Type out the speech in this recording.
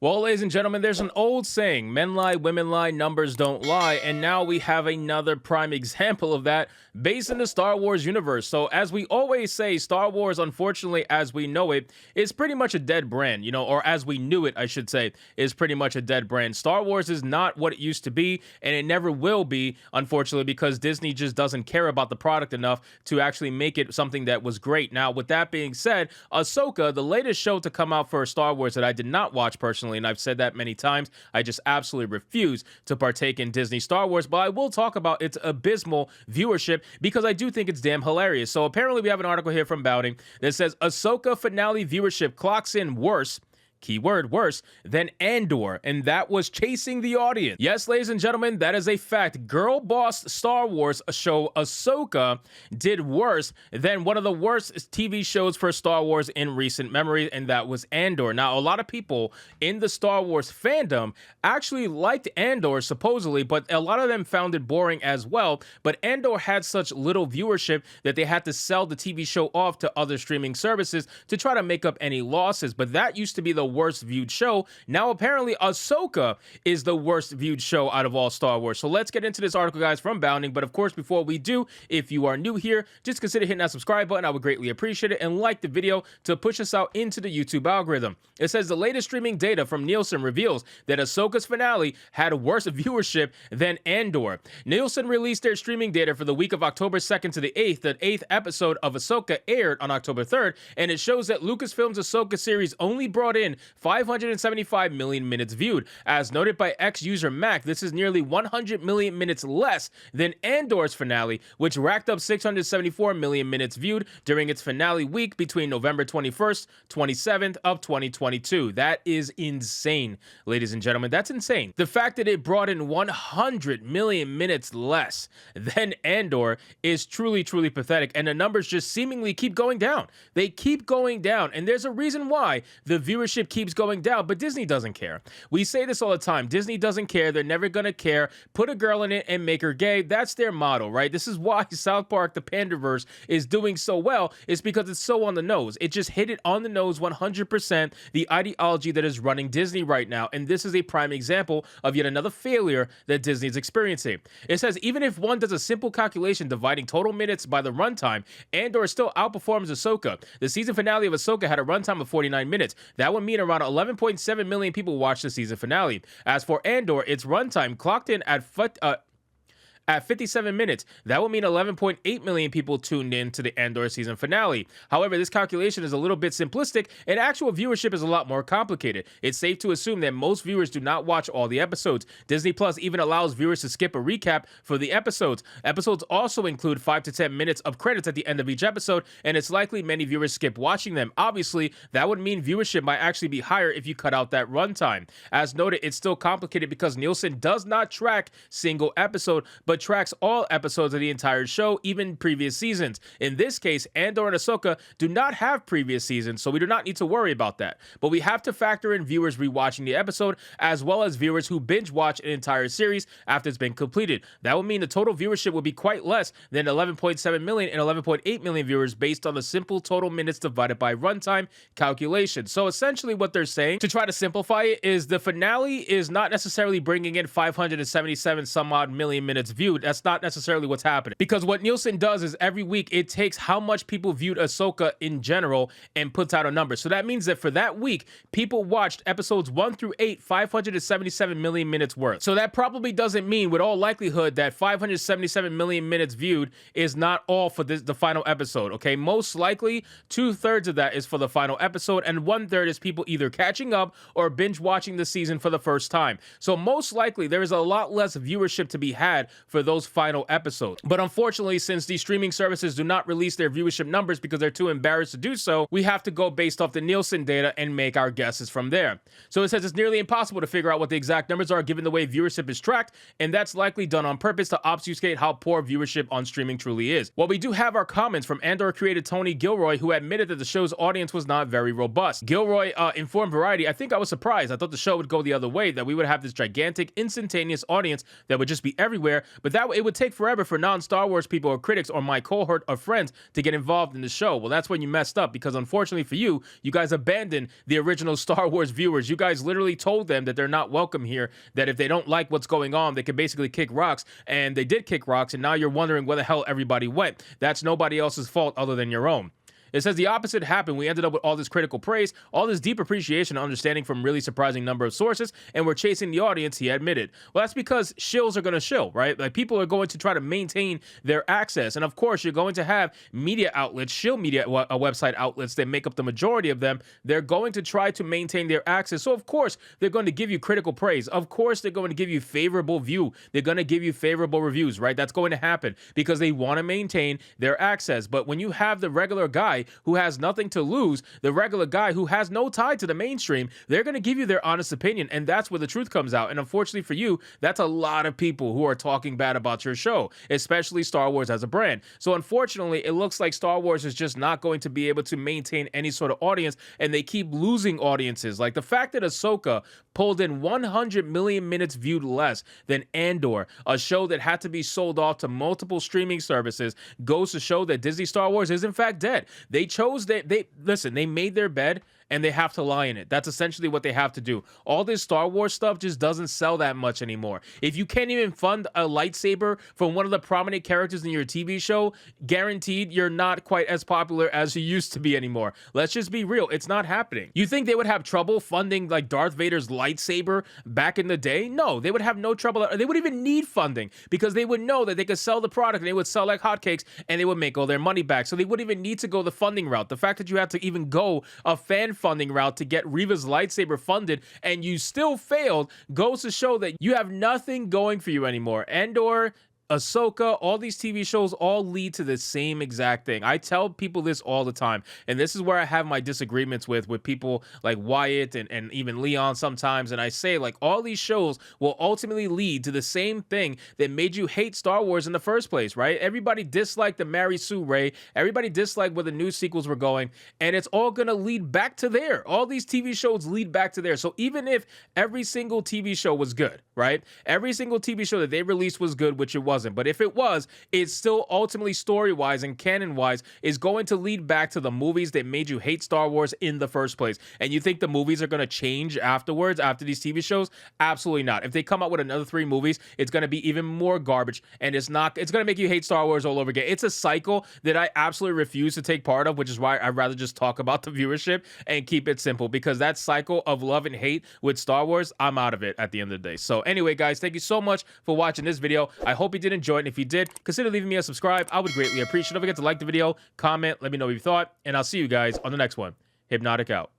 Well, ladies and gentlemen, there's an old saying, men lie, women lie, numbers don't lie, and now we have another prime example of that based in the Star Wars universe. So as we always say, Star Wars, unfortunately, as we know it, is pretty much a dead brand, or as we knew it, I should say, is pretty much a dead brand. Star Wars is not what it used to be, and it never will be, unfortunately, because Disney just doesn't care about the product enough to actually make it something that was great. Now, with that being said, Ahsoka, the latest show to come out for Star Wars that I did not watch personally, and I've said that many times, I just absolutely refuse to partake in Disney Star Wars, but I will talk about its abysmal viewership because I do think it's damn hilarious. So apparently we have an article here from Bounding that says Ahsoka finale viewership clocks in worse, keyword worse, than Andor, and that was chasing the audience. Yes, ladies and gentlemen, that is a fact. Girl boss Star Wars show Ahsoka did worse than one of the worst TV shows for Star Wars in recent memory, and that was Andor. Now, a lot of people in the Star Wars fandom actually liked Andor, supposedly, but a lot of them found it boring as well. But Andor had such little viewership that they had to sell the TV show off to other streaming services to try to make up any losses. But that used to be the worst viewed show. Now apparently Ahsoka is the worst viewed show out of all Star Wars. So let's get into this article, guys, from Bounding. But of course, before we do, if you are new here, just consider hitting that subscribe button. I would greatly appreciate it, and like the video to push us out into the YouTube algorithm. It says the latest streaming data from Nielsen reveals that Ahsoka's finale had worse viewership than Andor. Nielsen released their streaming data for the week of October 2nd to the 8th. The 8th episode of Ahsoka aired on October 3rd, and it shows that Lucasfilm's Ahsoka series only brought in 575 million minutes viewed. As noted by ex-user Mac, this is nearly 100 million minutes less than Andor's finale, which racked up 674 million minutes viewed during its finale week between November 21st, 27th of 2022. That is insane, ladies and gentlemen. That's insane. The fact that it brought in 100 million minutes less than Andor is truly, truly pathetic, and the numbers just seemingly keep going down. They keep going down, and there's a reason why the viewership keeps going down, but Disney doesn't care. We say this all the time. Disney doesn't care. They're never gonna care. Put a girl in it and make her gay. That's their motto, right? This is why South Park, the Pandaverse, is doing so well. It's because it's so on the nose. It just hit it on the nose 100%, the ideology that is running Disney right now, and this is a prime example of yet another failure that Disney is experiencing. It says, even if one does a simple calculation dividing total minutes by the runtime, Andor still outperforms Ahsoka. The season finale of Ahsoka had a runtime of 49 minutes. That would mean around 11.7 million people watched the season finale. As for Andor, its runtime clocked in at 57 minutes. That would mean 11.8 million people tuned in to the Andor season finale. However, this calculation is a little bit simplistic, and actual viewership is a lot more complicated. It's safe to assume that most viewers do not watch all the episodes. Disney Plus even allows viewers to skip a recap for the episodes. Episodes also include 5 to 10 minutes of credits at the end of each episode, and it's likely many viewers skip watching them. Obviously, that would mean viewership might actually be higher if you cut out that runtime. As noted, it's still complicated because Nielsen does not track single episode, but tracks all episodes of the entire show, even previous seasons. In this case, Andor and Ahsoka do not have previous seasons, so we do not need to worry about that. But we have to factor in viewers rewatching the episode, as well as viewers who binge watch an entire series after it's been completed. That would mean the total viewership would be quite less than 11.7 million and 11.8 million viewers based on the simple total minutes divided by runtime calculation. So essentially what they're saying, to try to simplify it, is the finale is not necessarily bringing in 577 some odd million minutes viewed. That's not necessarily what's happening, because what Nielsen does is every week it takes how much people viewed Ahsoka in general and puts out a number. So that means that for that week, people watched episodes 1 through 8 577 million minutes worth. So that probably doesn't mean, with all likelihood, that 577 million minutes viewed is not all for the final episode. Okay, most likely 2/3 of that is for the final episode, and 1/3 is people either catching up or binge watching the season for the first time. So most likely there is a lot less viewership to be had for those final episodes. But unfortunately, since these streaming services do not release their viewership numbers because they're too embarrassed to do so, we have to go based off the Nielsen data and make our guesses from there. So it says it's nearly impossible to figure out what the exact numbers are given the way viewership is tracked, and that's likely done on purpose to obfuscate how poor viewership on streaming truly is. Well, we do have our comments from Andor creator Tony Gilroy, who admitted that the show's audience was not very robust. Gilroy informed Variety, "I think I was surprised. I thought the show would go the other way, that we would have this gigantic, instantaneous audience that would just be everywhere, But that it would take forever for non-Star Wars people or critics or my cohort of friends to get involved in the show. Well, that's when you messed up, because unfortunately for you, you guys abandoned the original Star Wars viewers. You guys literally told them that they're not welcome here, that if they don't like what's going on, they could basically kick rocks, and they did kick rocks, and now you're wondering where the hell everybody went. That's nobody else's fault other than your own. It says the opposite happened. We ended up with all this critical praise, all this deep appreciation and understanding from really surprising number of sources, and we're chasing the audience, he admitted. Well, that's because shills are going to shill, right? Like, people are going to try to maintain their access. And of course, you're going to have media outlets, shill media website outlets that make up the majority of them. They're going to try to maintain their access. So of course, they're going to give you critical praise. Of course, they're going to give you favorable view. They're going to give you favorable reviews, right? That's going to happen because they want to maintain their access. But when you have the regular guy who has nothing to lose, the regular guy who has no tie to the mainstream, they're going to give you their honest opinion, and that's where the truth comes out. And unfortunately for you, that's a lot of people who are talking bad about your show, especially Star Wars as a brand. So unfortunately, it looks like Star Wars is just not going to be able to maintain any sort of audience, and they keep losing audiences. Like the fact that Ahsoka pulled in 100 million minutes viewed less than Andor, a show that had to be sold off to multiple streaming services, goes to show that Disney Star Wars is in fact dead. They chose that they made their bed and they have to lie in it. That's essentially what they have to do. All this Star Wars stuff just doesn't sell that much anymore. If you can't even fund a lightsaber from one of the prominent characters in your TV show, guaranteed you're not quite as popular as you used to be anymore. Let's just be real. It's not happening. You think they would have trouble funding like Darth Vader's lightsaber back in the day? No, they would have no trouble. They wouldn't even need funding because they would know that they could sell the product and they would sell like hotcakes and they would make all their money back. So they wouldn't even need to go the funding route. The fact that you have to even go a fan funding route to get Reva's lightsaber funded and you still failed goes to show that you have nothing going for you anymore. Andor, Ahsoka, all these TV shows all lead to the same exact thing. I tell people this all the time, and this is where I have my disagreements with people like Wyatt and even Leon sometimes, and I say, like, all these shows will ultimately lead to the same thing that made you hate Star Wars in the first place, right? Everybody disliked the Mary Sue Ray, everybody disliked where the new sequels were going, and it's all gonna lead back to there. All these TV shows lead back to there. So even if every single TV show was good, right? Every single TV show that they released was good, which it wasn't. But if it was, it's still ultimately story-wise and canon-wise is going to lead back to the movies that made you hate Star Wars in the first place. And you think the movies are going to change afterwards, after these TV shows? Absolutely not. If they come out with another 3 movies, it's going to be even more garbage, and it's going to make you hate Star Wars all over again. It's a cycle that I absolutely refuse to take part of, which is why I'd rather just talk about the viewership and keep it simple, because that cycle of love and hate with Star Wars, I'm out of it at the end of the day. So anyway, guys, thank you so much for watching this video. I hope you did enjoy it, and if you did, consider leaving me a subscribe. I would greatly appreciate it. Don't forget to like the video, comment, let me know what you thought, and I'll see you guys on the next one. Hypnotic out.